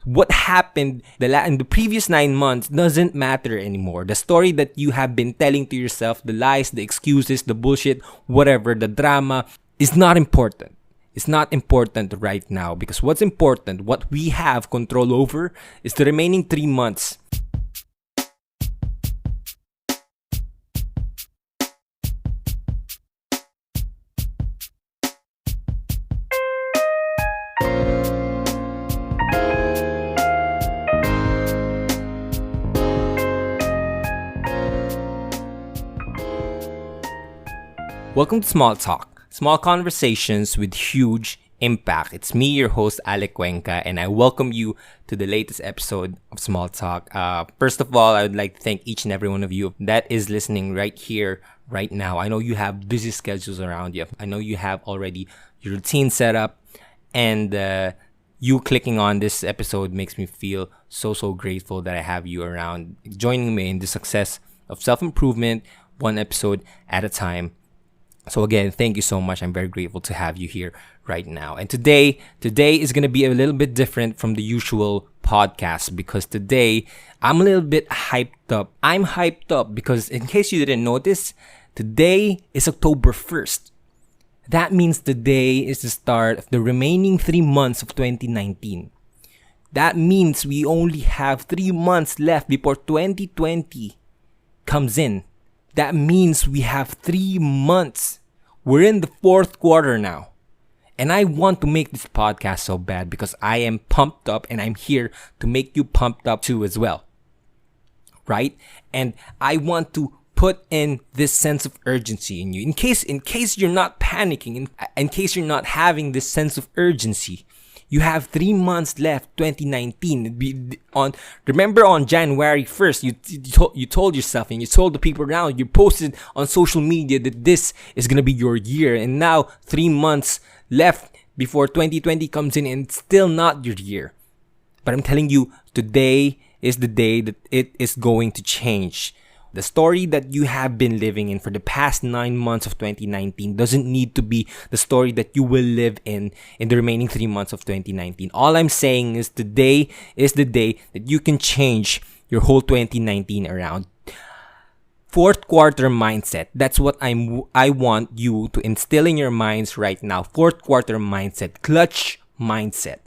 What happened in the previous 9 months doesn't matter anymore. The story that you have been telling to yourself, the lies, the excuses, the bullshit, whatever, the drama, is not important. It's not important right now, because what's important, what we have control over, is the remaining 3 months. Welcome to Small Talk, small conversations with huge impact. It's me, your host, Alec Cuenca, and I welcome you to the latest episode of Small Talk. First of all, I would like to thank each and every one of you that is listening right here, right now. I know you have busy schedules around you. I know you have already your routine set up, and you clicking on this episode makes me feel so grateful that I have you around, joining me in the success of self-improvement, one episode at a time. So again, thank you so much. I'm very grateful to have you here right now. And today is going to be a little bit different from the usual podcast, because today I'm a little bit hyped up. I'm hyped up because, in case you didn't notice, today is October 1st. That means today is the start of the remaining 3 months of 2019. That means we only have 3 months left before 2020 comes in. That means we have 3 months. We're in the fourth quarter now. And I want to make this podcast so bad because I am pumped up, and I'm here to make you pumped up too as well. Right? And I want to put in this sense of urgency in you. In case you're not panicking, in case you're not having this sense of urgency. You have 3 months left, 2019. Remember on January 1st, you told yourself and you told the people around, you posted on social media that this is going to be your year. And now 3 months left before 2020 comes in, and it's still not your year. But I'm telling you, today is the day that it is going to change. The story that you have been living in for the past 9 months of 2019 doesn't need to be the story that you will live in the remaining 3 months of 2019. All I'm saying is today is the day that you can change your whole 2019 around. Fourth quarter mindset. That's what I want you to instill in your minds right now. Fourth quarter mindset. Clutch mindset.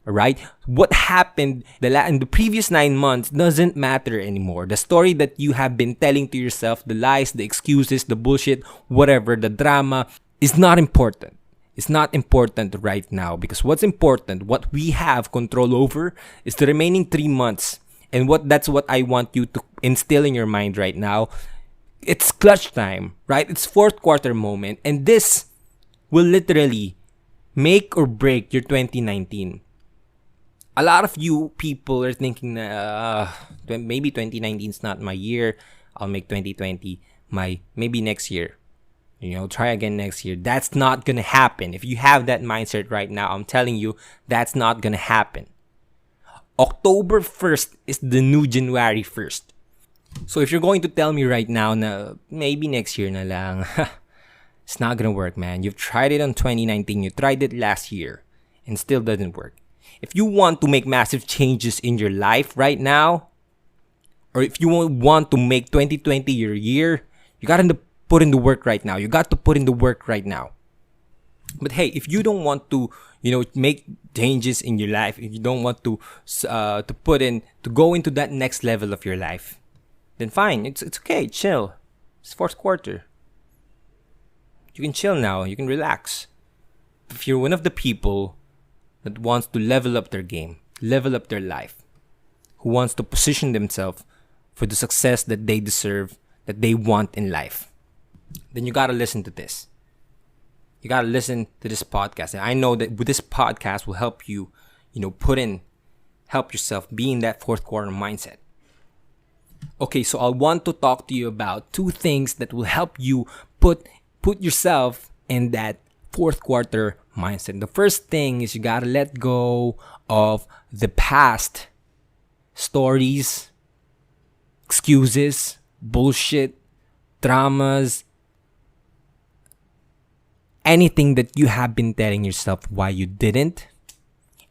Alright? What happened in the previous 9 months doesn't matter anymore. The story that you have been telling to yourself, the lies, the excuses, the bullshit, whatever, the drama, is not important. It's not important right now, because what's important, what we have control over, is the remaining 3 months. And that's what I want you to instill in your mind right now. It's clutch time, right? It's fourth quarter moment. And this will literally make or break your 2019. A lot of you people are thinking, maybe 2019 is not my year. I'll make 2020 maybe next year. Try again next year. That's not going to happen. If you have that mindset right now, I'm telling you, that's not going to happen. October 1st is the new January 1st. So if you're going to tell me right now na maybe next year na lang, it's not going to work, man. You've tried it on 2019. You tried it last year and still doesn't work. If you want to make massive changes in your life right now, or if you want to make 2020 your year, you got to put in the work right now. You got to put in the work right now. But hey, if you don't want to, make changes in your life, if you don't want to go into that next level of your life, then fine. It's okay. Chill. It's fourth quarter. You can chill now. You can relax. If you're one of the people that wants to level up their game, level up their life, who wants to position themselves for the success that they deserve, that they want in life, then you gotta listen to this. You gotta listen to this podcast. And I know that with this podcast will help you, help yourself be in that fourth quarter mindset. Okay, so I want to talk to you about 2 things that will help you put yourself in that fourth quarter mindset. The first thing is you gotta let go of the past stories, excuses, bullshit, dramas, anything that you have been telling yourself why you didn't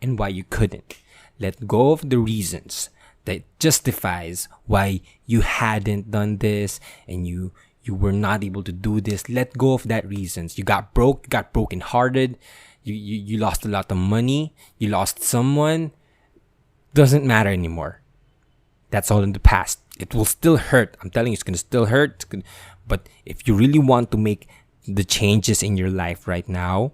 and why you couldn't. Let go of the reasons that justifies why you hadn't done this and you were not able to do this. Let go of that reasons. You got broke, you got brokenhearted, you lost a lot of money, you lost someone. Doesn't matter anymore. That's all in the past. It will still hurt. I'm telling you, it's gonna still hurt. But if you really want to make the changes in your life right now,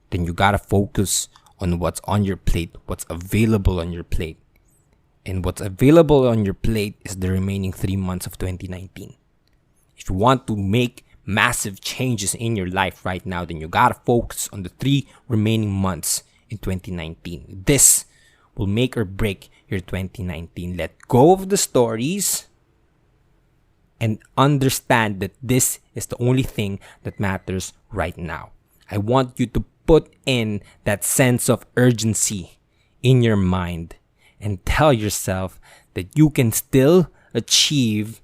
then you gotta focus on what's on your plate, what's available on your plate. And what's available on your plate is the remaining 3 months of 2019. If you want to make massive changes in your life right now, then you gotta focus on the 3 remaining months in 2019. This will make or break your 2019. Let go of the stories and understand that this is the only thing that matters right now. I want you to put in that sense of urgency in your mind and tell yourself that you can still achieve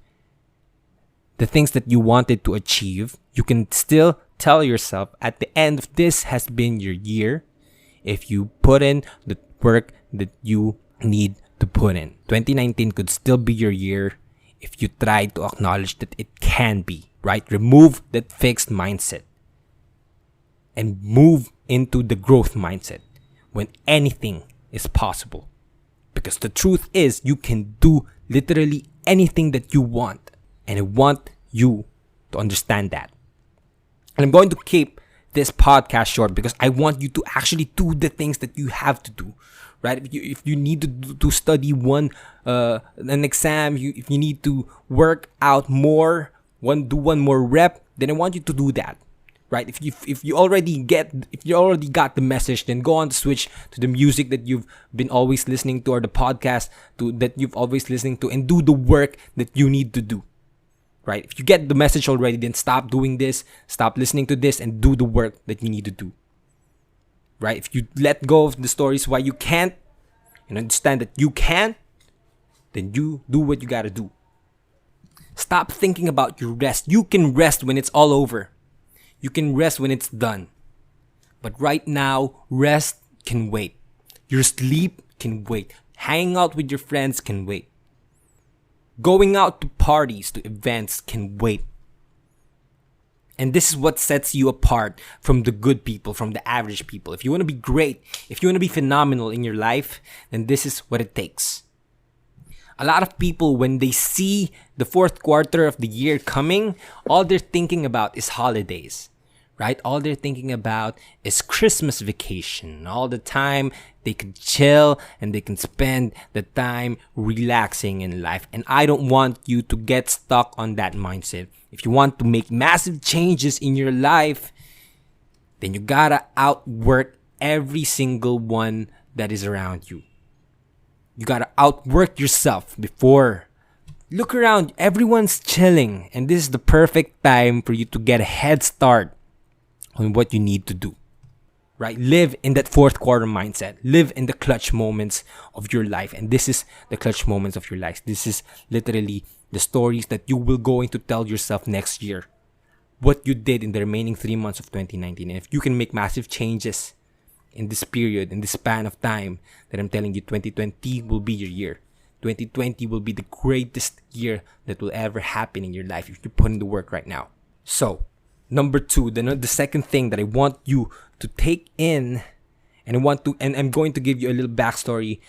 the things that you wanted to achieve. You can still tell yourself at the end of this has been your year if you put in the work that you need to put in. 2019 could still be your year if you try to acknowledge that it can be, right? Remove that fixed mindset and move into the growth mindset when anything is possible. Because the truth is, you can do literally anything that you want. And I want you to understand that. And I'm going to keep this podcast short because I want you to actually do the things that you have to do. Right? If you need to study an exam, if you need to work out more, do one more rep, then I want you to do that. Right? If you already got the message, then go on to switch to the music that you've been always listening to or the podcast that you've always listening to and do the work that you need to do. Right? If you get the message already, then stop doing this, stop listening to this, and do the work that you need to do. Right? If you let go of the stories why you can't and understand that you can, then you do what you gotta do. Stop thinking about your rest. You can rest when it's all over. You can rest when it's done. But right now, rest can wait. Your sleep can wait. Hanging out with your friends can wait. Going out to parties, to events can wait. And this is what sets you apart from the good people, from the average people. If you want to be great, if you want to be phenomenal in your life, then this is what it takes. A lot of people, when they see the fourth quarter of the year coming, all they're thinking about is holidays, right? All they're thinking about is Christmas vacation. All the time they can chill and they can spend the time relaxing in life. And I don't want you to get stuck on that mindset. If you want to make massive changes in your life, then you gotta outwork every single one that is around you. You gotta outwork yourself before. Look around, everyone's chilling, and this is the perfect time for you to get a head start on what you need to do. Right? Live in that fourth quarter mindset. Live in the clutch moments of your life. And this is the clutch moments of your life. This is literally the stories that you will going to tell yourself next year. What you did in the remaining 3 months of 2019. And if you can make massive changes in this period, in this span of time, that I'm telling you, 2020 will be your year. 2020 will be the greatest year that will ever happen in your life if you put in the work right now. So, number 2, the second thing that I want you to take in, and I'm going to give you a little backstory.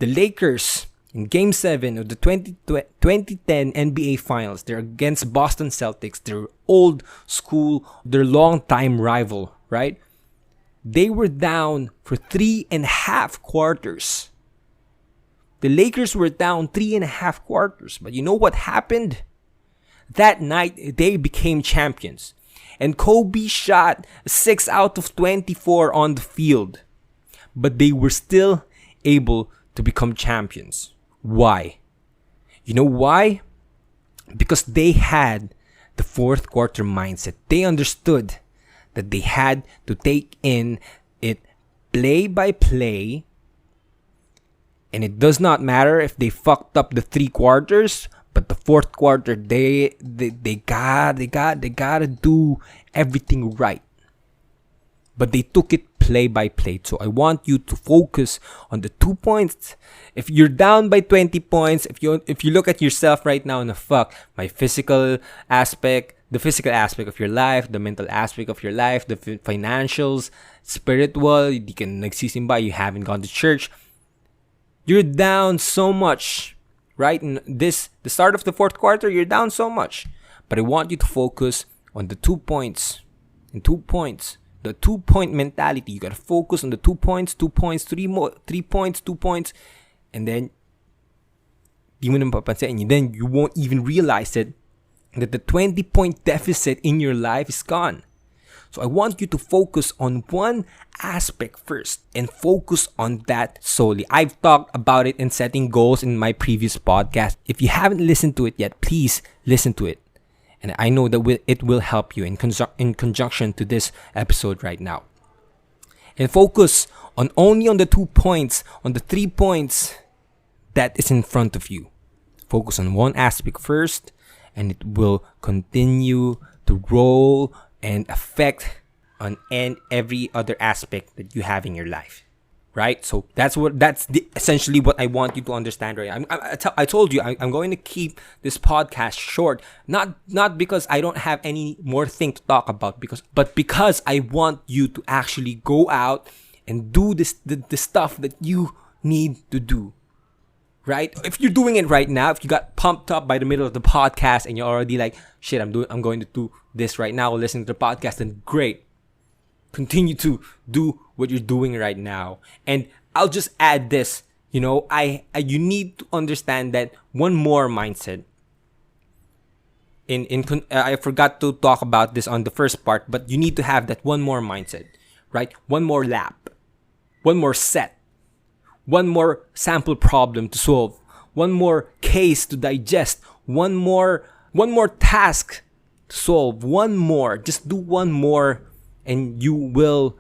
The Lakers in Game 7 of the 2010 NBA Finals, they're against Boston Celtics, their old school, their long-time rival, right? They were down for 3.5 quarters. The Lakers were down 3.5 quarters. But you know what happened? That night, they became champions. And Kobe shot 6 out of 24 on the field. But they were still able to become champions. Why? You know why? Because they had the fourth quarter mindset. They understood that they had to take in it play by play. And it does not matter if they fucked up the 3 quarters, but the fourth quarter, they gotta do everything right. But they took it play by play. So I want you to focus on the 2 points. If you're down by 20 points, if you look at yourself right now and my physical aspect, the physical aspect of your life, the mental aspect of your life, the financials, spiritual, di ka nagsisimba, you haven't gone to church, you're down so much, right? In the start of the fourth quarter, you're down so much. But I want you to focus on the 2 points. And 2 points. The 2-point mentality. You gotta focus on the 2 points, 2 points, 3 points, 2 points. And then, di mo naman papansin. And then you won't even realize that the 20-point deficit in your life is gone. So I want you to focus on one aspect first and focus on that solely. I've talked about it in setting goals in my previous podcast. If you haven't listened to it yet, please listen to it. And I know that it will help you in conjunction to this episode right now. And focus only on the 2 points, on the 3 points that is in front of you. Focus on one aspect first, and it will continue to roll and affect on every other aspect that you have in your life, right? So that's essentially what I want you to understand, right? I told you I'm going to keep this podcast short, not because I don't have any more thing to talk about, but because I want you to actually go out and do the stuff that you need to do. Right? If you're doing it right now, if you got pumped up by the middle of the podcast and you're already like, shit, I'm going to do this right now, listening to the podcast, then great. Continue to do what you're doing right now. And I'll just add this, you need to understand that one more mindset. I forgot to talk about this on the first part, but you need to have that one more mindset, right? One more lap, one more set. One more sample problem to solve, one more case to digest, one more task to solve, just do one more, and you will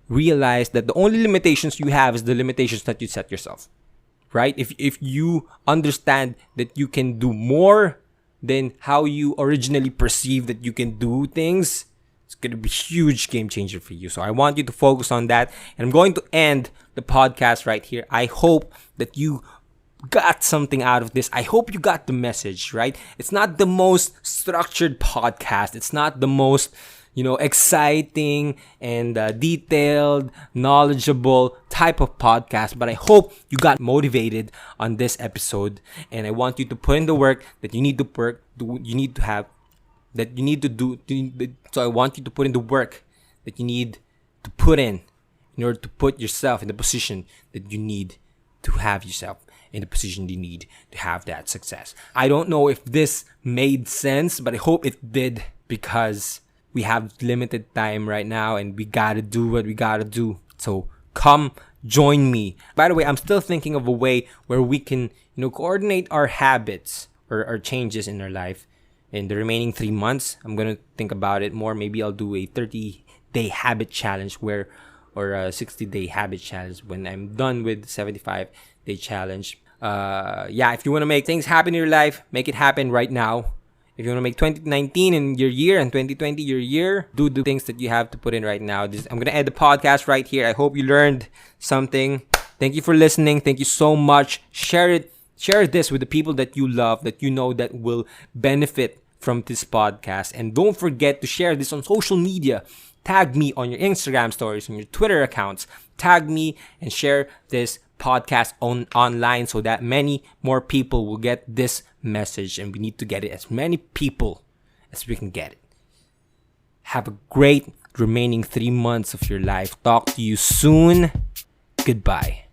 realize that the only limitations you have is the limitations that you set yourself, right? If you understand that you can do more than how you originally perceived that you can do things, it's going to be a huge game changer for you. So I want you to focus on that. And I'm going to end the podcast right here. I hope that you got something out of this. I hope you got the message, right? It's not the most structured podcast. It's not the most, exciting and detailed, knowledgeable type of podcast. But I hope you got motivated on this episode. And I want you to put in the work that you need to do. So I want you to put in the work that you need to put in order to put yourself in the position that you need to have yourself in the position you need to have that success. I don't know if this made sense, but I hope it did, because we have limited time right now and we gotta do what we gotta do. So come join me. By the way, I'm still thinking of a way where we can, coordinate our habits or our changes in our life in the remaining 3 months. I'm going to think about it more. Maybe I'll do a 30-day habit challenge or a 60-day habit challenge when I'm done with the 75-day challenge. If you want to make things happen in your life, make it happen right now. If you want to make 2019 in your year and 2020 your year, do the things that you have to put in right now. I'm going to end the podcast right here. I hope you learned something. Thank you for listening. Thank you so much. Share it. Share this with the people that you love, that you know that will benefit from this podcast. And don't forget to share this on social media. Tag me on your Instagram stories, on your Twitter accounts. Tag me and share this podcast online so that many more people will get this message. And we need to get it as many people as we can get it. Have a great remaining 3 months of your life. Talk to you soon. Goodbye.